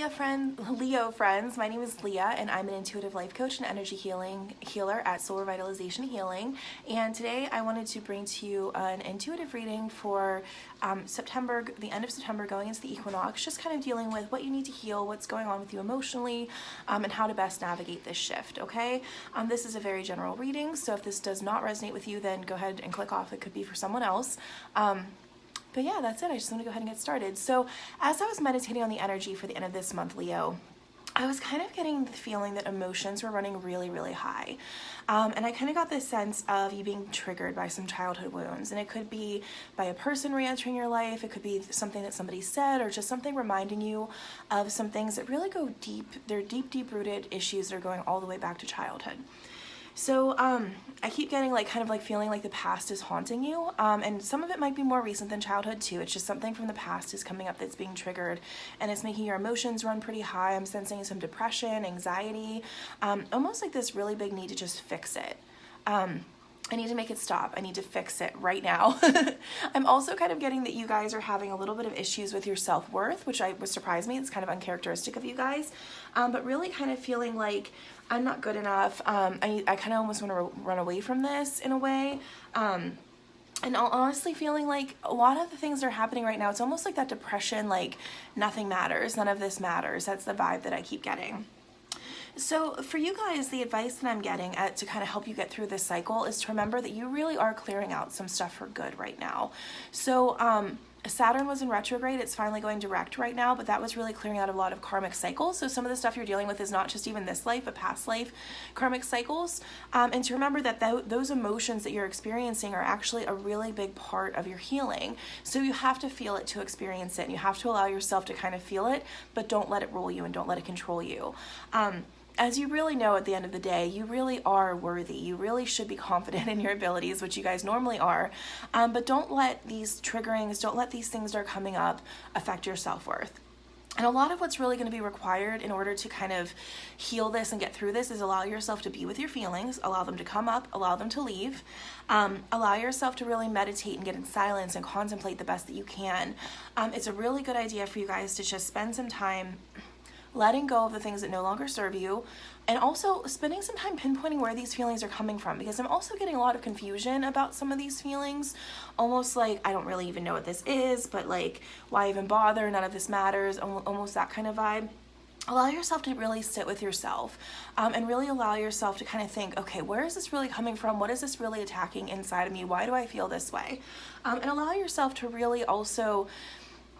Leo friends, my name is Leah and I'm an intuitive life coach and energy healer at Solar Vitalization Healing, and today I wanted to bring to you an intuitive reading for September, the end of September going into the equinox, just kind of dealing with what you need to heal, what's going on with you emotionally, and how to best navigate this shift, okay? This is a very general reading, so if this does not resonate with you, then go ahead and click off. It could be for someone else. But yeah, that's it. I just want to go ahead and get started. So as I was meditating on the energy for the end of this month, Leo, I was kind of getting the feeling that emotions were running really, really high. And I kind of got this sense of you being triggered by some childhood wounds. And it could be by a person re-entering your life. It could be something that somebody said, or just something reminding you of some things that really go deep. They're deep, deep-rooted issues that are going all the way back to childhood. So I keep getting feeling like the past is haunting you, and some of it might be more recent than childhood too. It's just something from the past is coming up that's being triggered, and it's making your emotions run pretty high. I'm sensing some depression, anxiety, almost like this really big need to just fix it. I need to make it stop. I need to fix it right now. I'm also kind of getting that you guys are having a little bit of issues with your self-worth, which would surprise me. It's kind of uncharacteristic of you guys, but really kind of feeling like I'm not good enough. I kind of almost want to run away from this in a way. And honestly feeling like a lot of the things that are happening right now, it's almost like that depression, like nothing matters, none of this matters. That's the vibe that I keep getting. So for you guys, the advice that I'm getting to kind of help you get through this cycle is to remember that you really are clearing out some stuff for good right now. So Saturn was in retrograde. It's finally going direct right now, but that was really clearing out a lot of karmic cycles. So some of the stuff you're dealing with is not just even this life, but past life karmic cycles. And to remember that those emotions that you're experiencing are actually a really big part of your healing. So you have to feel it to experience it, and you have to allow yourself to kind of feel it, but don't let it rule you and don't let it control you. As you really know, at the end of the day, you really are worthy. You really should be confident in your abilities, which you guys normally are. But don't let these triggerings, don't let these things that are coming up affect your self-worth. And a lot of what's really going to be required in order to kind of heal this and get through this is allow yourself to be with your feelings, allow them to come up, allow them to leave, allow yourself to really meditate and get in silence and contemplate the best that you can. It's a really good idea for you guys to just spend some time letting go of the things that no longer serve you, and also spending some time pinpointing where these feelings are coming from, because I'm also getting a lot of confusion about some of these feelings, almost like I don't really even know what this is, but like, why even bother, none of this matters, almost that kind of vibe. Allow yourself to really sit with yourself, and really allow yourself to kind of think, okay, where is this really coming from? What is this really attacking inside of me? Why do I feel this way? And allow yourself to really also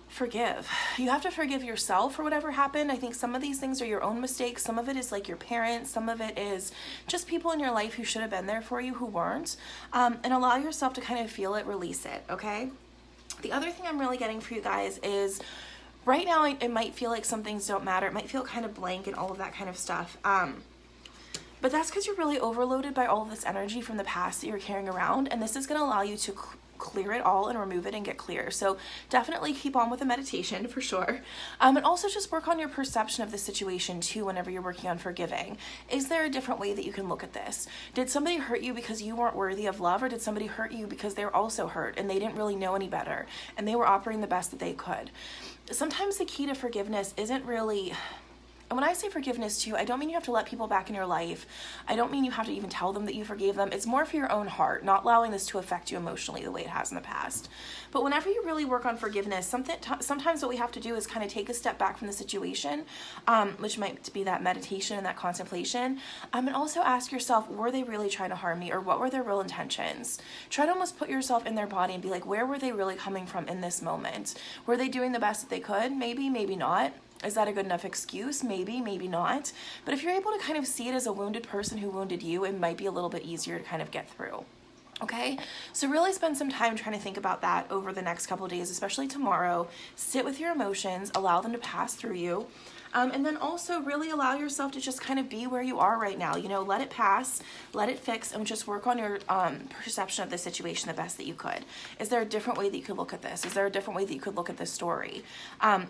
forgive. You have to forgive yourself for whatever happened. I think some of these things are your own mistakes. Some of it is like your parents. Some of it is just people in your life who should have been there for you who weren't. And allow yourself to kind of feel it, release it, okay? The other thing I'm really getting for you guys is right now it might feel like some things don't matter. It might feel kind of blank and all of that kind of stuff. But that's because you're really overloaded by all of this energy from the past that you're carrying around, and this is going to allow you to clear it all and remove it and get clear. So definitely keep on with the meditation for sure. And also just work on your perception of the situation too whenever you're working on forgiving. Is there a different way that you can look at this? Did somebody hurt you because you weren't worthy of love, or did somebody hurt you because they were also hurt and they didn't really know any better and they were operating the best that they could? Sometimes the key to forgiveness isn't really... And when I say forgiveness too, I don't mean you have to let people back in your life. I don't mean you have to even tell them that you forgave them. It's more for your own heart, not allowing this to affect you emotionally the way it has in the past. But whenever you really work on forgiveness, sometimes what we have to do is kind of take a step back from the situation, which might be that meditation and that contemplation, and also ask yourself, were they really trying to harm me, or what were their real intentions? Try to almost put yourself in their body and be like, where were they really coming from in this moment? Were they doing the best that they could? Maybe, maybe not. Is that a good enough excuse? Maybe, maybe not. But if you're able to kind of see it as a wounded person who wounded you, it might be a little bit easier to kind of get through. Okay, so really spend some time trying to think about that over the next couple of days, especially tomorrow. Sit with your emotions, allow them to pass through you. And then also really allow yourself to just kind of be where you are right now. You know, let it pass, let it fix, and just work on your perception of the situation the best that you could. Is there a different way that you could look at this? Is there a different way that you could look at this story?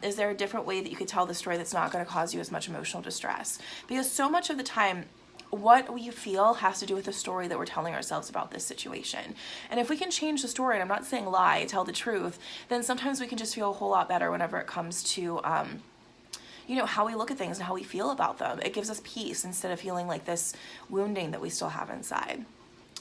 Is there a different way that you could tell the story that's not going to cause you as much emotional distress? Because so much of the time, what we feel has to do with the story that we're telling ourselves about this situation. And if we can change the story, and I'm not saying lie, tell the truth, then sometimes we can just feel a whole lot better whenever it comes to you know, how we look at things and how we feel about them. It gives us peace instead of feeling like this wounding that we still have inside.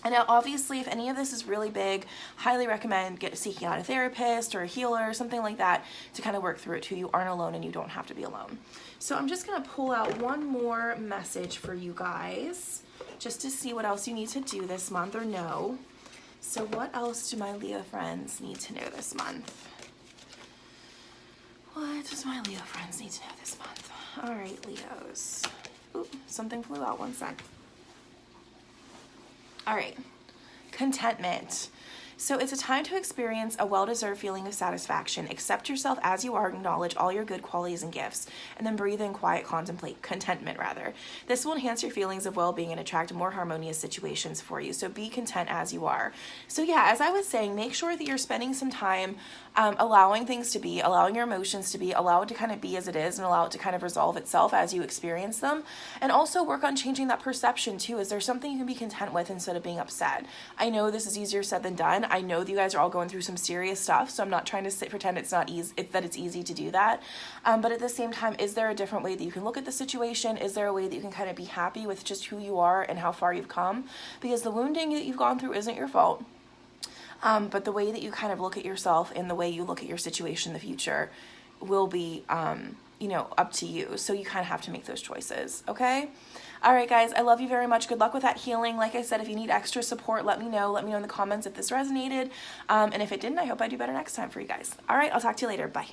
And now, obviously, if any of this is really big, highly recommend seeking out a therapist or a healer or something like that to kind of work through it too. You aren't alone and you don't have to be alone. So I'm just going to pull out one more message for you guys just to see what else you need to do this month or know. So what else do my Leo friends need to know this month? What does my Leo friends need to know this month? All right, Leos. Ooh, something flew out, one sec. All right, contentment. So it's a time to experience a well-deserved feeling of satisfaction. Accept yourself as you are, acknowledge all your good qualities and gifts, and then breathe in, quiet, contemplate, contentment rather. This will enhance your feelings of well-being and attract more harmonious situations for you. So be content as you are. So yeah, as I was saying, make sure that you're spending some time allowing things to be, allowing your emotions to be, allow it to kind of be as it is, and allow it to kind of resolve itself as you experience them. And also work on changing that perception too. Is there something you can be content with instead of being upset? I know this is easier said than done. I know that you guys are all going through some serious stuff, so I'm not trying to pretend it's not easy, that it's easy to do that. But at the same time, is there a different way that you can look at the situation? Is there a way that you can kind of be happy with just who you are and how far you've come? Because the wounding that you've gone through isn't your fault. But the way that you kind of look at yourself and the way you look at your situation in the future will be, you know, up to you. So you kind of have to make those choices, okay? All right, guys, I love you very much. Good luck with that healing. Like I said, if you need extra support, let me know. Let me know in the comments if this resonated. And if it didn't, I hope I do better next time for you guys. All right, I'll talk to you later. Bye.